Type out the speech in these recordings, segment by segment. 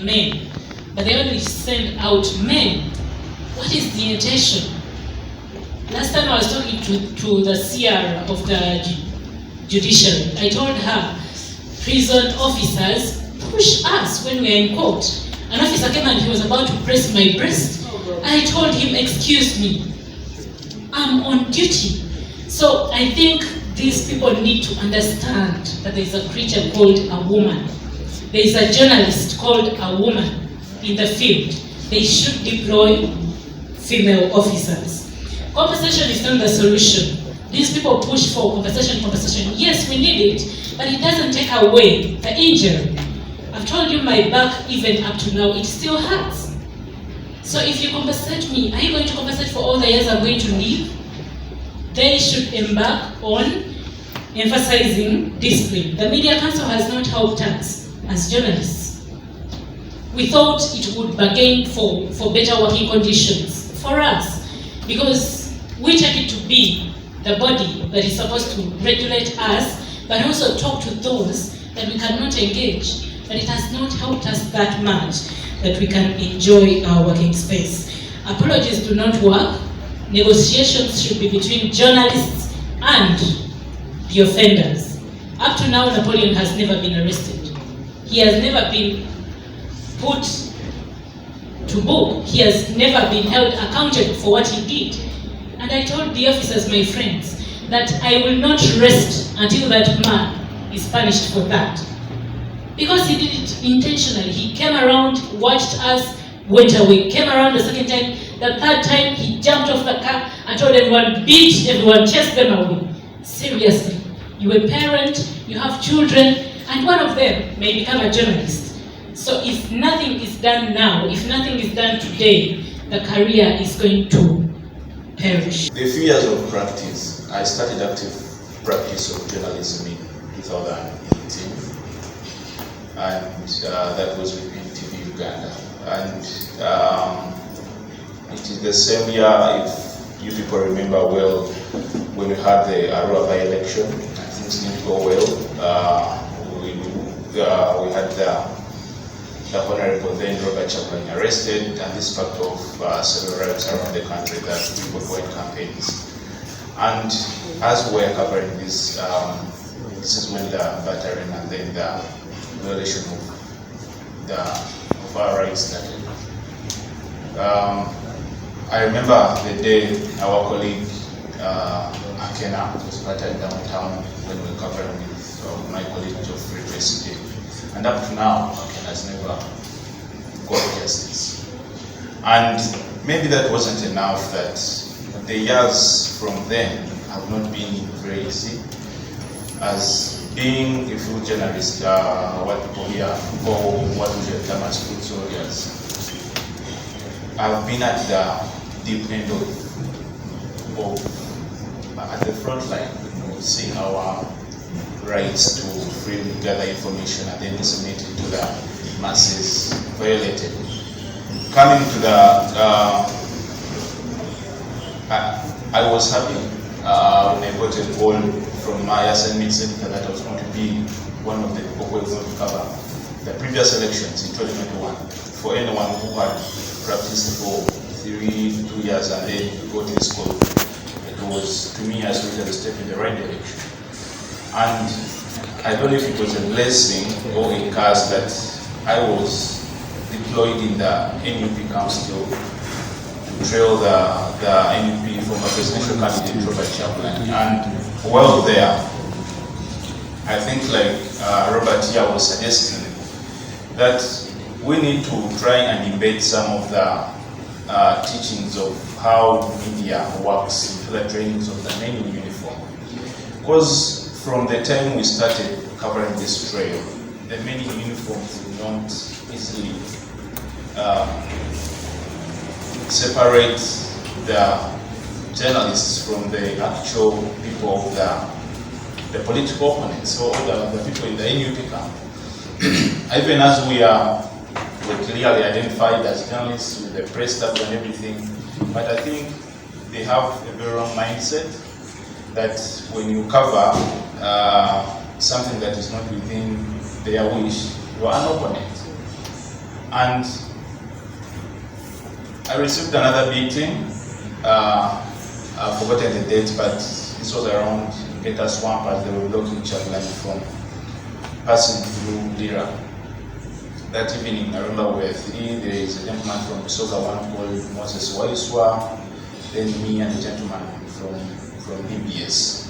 men, but they only send out men. What is the intention? Last time I was talking to the CR of the judiciary, I told her, prison officers push us when we are in court. An officer came and he was about to press my breast. I told him, excuse me, I'm on duty. So I think these people need to understand that there is a creature called a woman. There is a journalist called a woman in the field. They should deploy female officers. Compensation is not the solution. These people push for compensation. Yes, we need it, but it doesn't take away the injury. I've told you my back, even up to now, it still hurts. So if you compensate me, are you going to compensate for all the years I'm going to live? They should embark on emphasizing discipline. The Media Council has not helped us as journalists. We thought it would bargain for better working conditions for us, because we take it to be the body that is supposed to regulate us, but also talk to those that we cannot engage. But it has not helped us that much that we can enjoy our working space. Apologies do not work. Negotiations should be between journalists and the offenders. Up to now, Napoleon has never been arrested. He has never been put to book. He has never been held accountable for what he did. And I told the officers, my friends, that I will not rest until that man is punished for that. Because he did it intentionally. He came around, watched us, went away. Came around the second time. The third time, he jumped off the car and told everyone, beat everyone, chase them away. Seriously. You're a parent, you have children, and one of them may become a journalist. So if nothing is done now, if nothing is done today, the career is going to perish. The few years of practice, I started active practice of journalism in 2018, and that was with TV Uganda. And it is the same year, if you people remember well, when we had the Arua by-election, and things didn't go well. We had the Honorable then Robert Chaplain arrested, and this part of several riots around the country that people were in campaigns. And as we were covering this, this is when the battering and then the violation of our rights started. I remember the day our colleague Akena was battered downtown when we were covering with my colleague Geoffrey President. And up to now, Akena has never got justice. And maybe that wasn't enough, that the years from then have not been very easy. As being a full journalist, what people here call what we have termed as foot soldiers, I've been at the deep end at the front line, seeing our rights to freely gather information and then disseminate it to the masses violated. Coming to the, I was happy when I got a call from my assignment center that I was going to be one of the people who were going to cover the previous elections in 2021 for anyone who had practiced for 2 years and then got this call. It was, to me, as well as a step in the right direction. And I don't know if it was a blessing or a curse that I was deployed in the NUP council to trail the NUP former presidential candidate Robert Chaplain. And while there, I think like Robert here was suggesting that we need to try and embed some of the teachings of how media works into the trainings of the men in uniform. Because from the time we started covering this trail, the men in uniforms did not easily separate the journalists from the actual people of the political opponents, or the people in the NUP camp. Even as we're clearly identified as journalists with the press staff and everything, but I think they have a very wrong mindset that when you cover something that is not within their wish, you are an opponent. And I received another beating. I've forgotten the date, but this was around Geta Swamp as they were blocking Chapline from passing through Lira. That evening, I remember we were three. There is a gentleman from Busoga, one called Moses Waiswa, then me and a gentleman from BBS.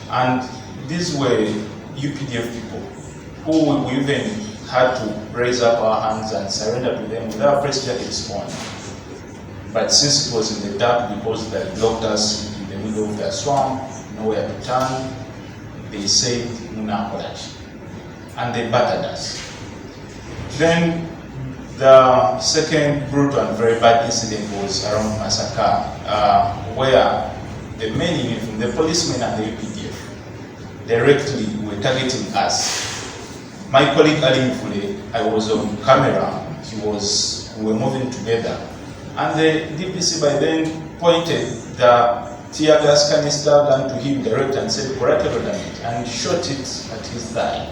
And these were UPDF people who we even had to raise up our hands and surrender to them with our press jackets on. But since it was in the dark, because they blocked us in the middle of the swamp, nowhere to turn, they said Muna Kodachi. And they battered us. Then the second brutal and very bad incident was around Masaka, where the men in uniform, the policemen and the UPDF, directly were targeting us. My colleague Ali Mfule, I was on camera, we were moving together. And the DPC by then pointed the tear gas canister gun to him direct and said, "Collateral damage," and shot it at his thigh.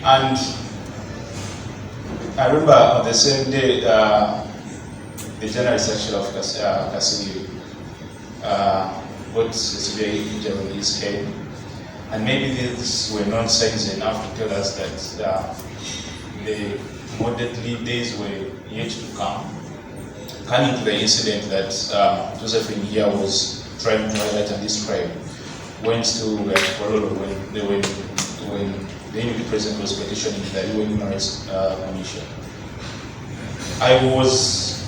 And I remember on the same day, the General Researcher of Kasili got a severe injury on his head. And maybe these were non-signs enough to tell us that the more deadly days were yet to come. Coming to the incident that Josephine here was trying to highlight and describe, went to Kololo when the Unity President was petitioning the UN Human Rights Commission. I was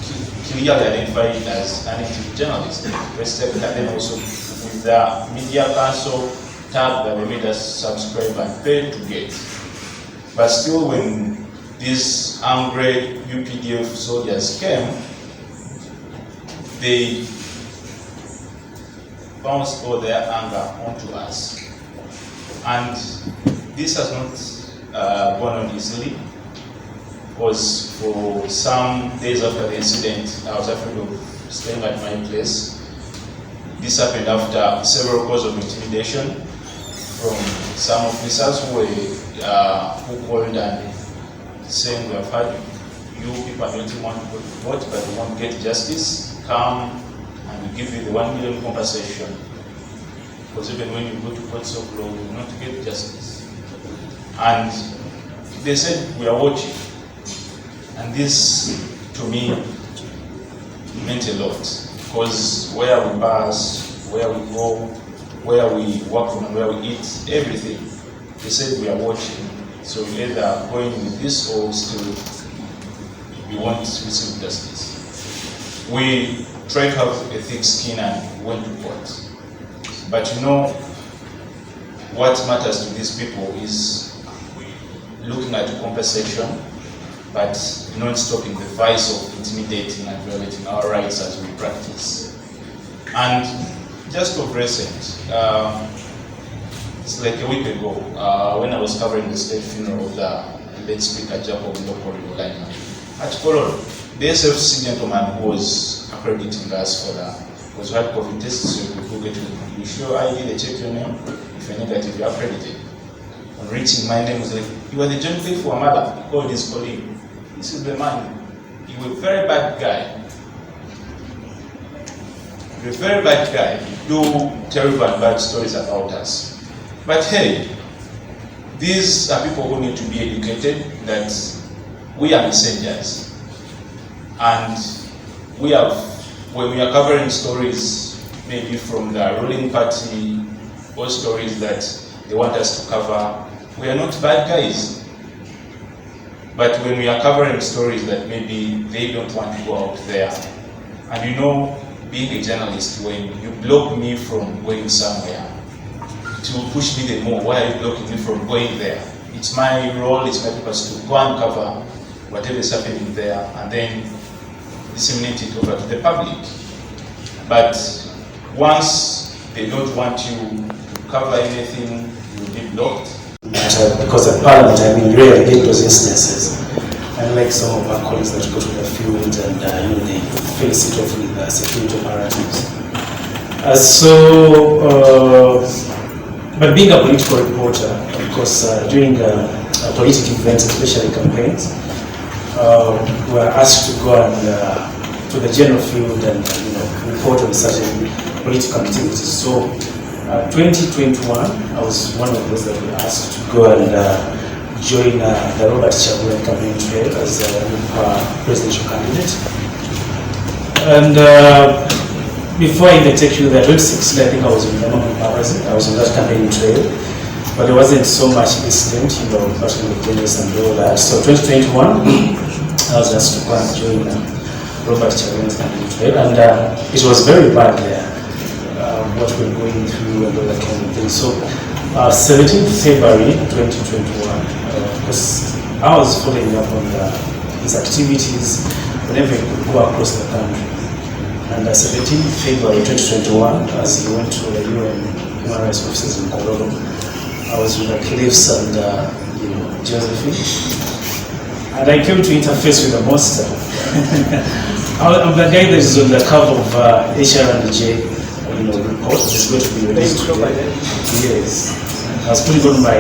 clearly identified as an active journalist, and then also with the Media Council tab that they made us subscribe and pay to get. But still, when these angry UPDF soldiers came, they bounced all their anger onto us. And this has not gone on easily, because for some days after the incident, I was afraid of staying at my place. This happened after several calls of intimidation from some officers who called and saying, "We have had you people don't want to go to court, but we want to get justice. Come and we give you the 1 million compensation. Because even when you go to court so low, you will not get justice." And they said, "We are watching." And this, to me, meant a lot. Because where we pass, where we go, where we work from and where we eat, everything, they said, "We are watching. So either going with this or still we won't receive justice." We tried to have a thick skin and went to court. But you know, what matters to these people is looking at compensation, but not stopping the vice of intimidating and violating our rights as we practice. And just of recent, it's like a week ago, when I was covering the state funeral of the late Speaker Jacob Violating at Kololo, the SFC gentleman who was accrediting us for that, because we had COVID tests, so we could get you show ID, they check your name, if you're negative, you're accredited. On reaching my name, was like, "You are the John Cliff for Amala." He called his colleague. "This is the man. You were a very bad guy. You're a very bad guy. You do terrible and bad stories about us. But hey, these are people who need to be educated that we are messengers. And when we are covering stories, maybe from the ruling party, or stories that they want us to cover, we are not bad guys. But when we are covering stories that maybe they don't want to go out there, and you know, being a journalist, when you block me from going somewhere, it will push me the more. Why are you blocking me from going there? It's my role, it's my purpose to go and cover whatever is happening there, and then disseminate it over to the public. But once they don't want you to cover anything, you will be blocked. Because at Parliament, I mean, you rarely get those instances. Unlike some of our colleagues that go to the field and they face it off with security operatives. But being a political reporter, of course, during political events, especially campaigns, were asked to go and to the general field and report on certain political activities. So 2021, I was one of those that were asked to go and join the Robert Chagulanyi campaign trail as a presidential candidate. And before I even take you there, 2016, I think I was in the I was on that campaign trail, but there wasn't so much incident, personal changes and all that. So 2021, I was asked to go and join Robert Chagulanyi's campaign trail, and it was very bad there, what we're going through and all that kind of thing. So 17th February 2021, because I was following up on his activities whenever he could go across the country. And 17th February 2021, as he went to the UN Human Rights offices in Colorado, I was with the Cliffs and Josephine, and I came to interface with the monster. I'm the guy that is on the cover of HR&J report, which is going to be released today. Yes. I was putting on my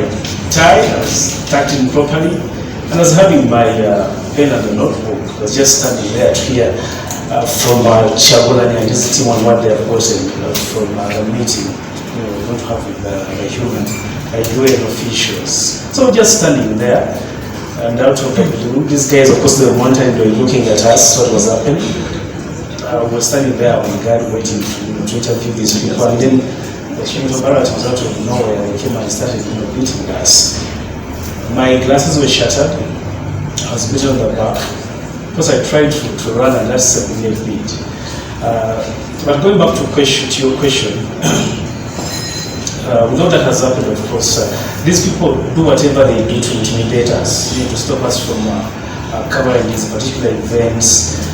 tie, I was tucked in properly, and I was having my pen and a notebook. I was just standing there to hear from Chagulanyi and his team on what they have gotten from the meeting we're going to have with the UN officials. So just standing there, and out of the blue, these guys, of course, they were monitoring, they were looking at us, what was happening. We were standing there on guard waiting to interview these people, and then the chief of Barrett was out of nowhere. They came and started beating us. My glasses were shattered. I was beaten on the back because I tried to run, and that's severely beat. But going back to your question, with all that has happened, of course, these people do whatever they do to intimidate us, to stop us from covering these particular events.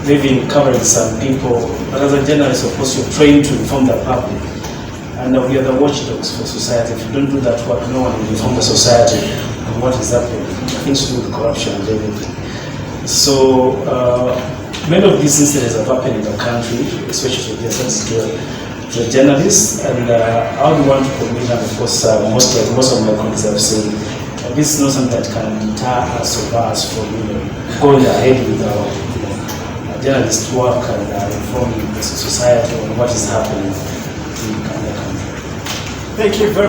They've been covering some people, but as a journalist, of course, you're trained to inform the public. And we are the watchdogs for society. If you don't do that work, no one will inform the society on what is happening. Things to do with corruption and everything. So many of these incidents have happened in the country, especially to the journalists. And I would want to commit, and of course, most of my colleagues have said, this is not something that can deter us or us from going ahead with our journalist work and informing the society on what is happening in the country. Thank you very much.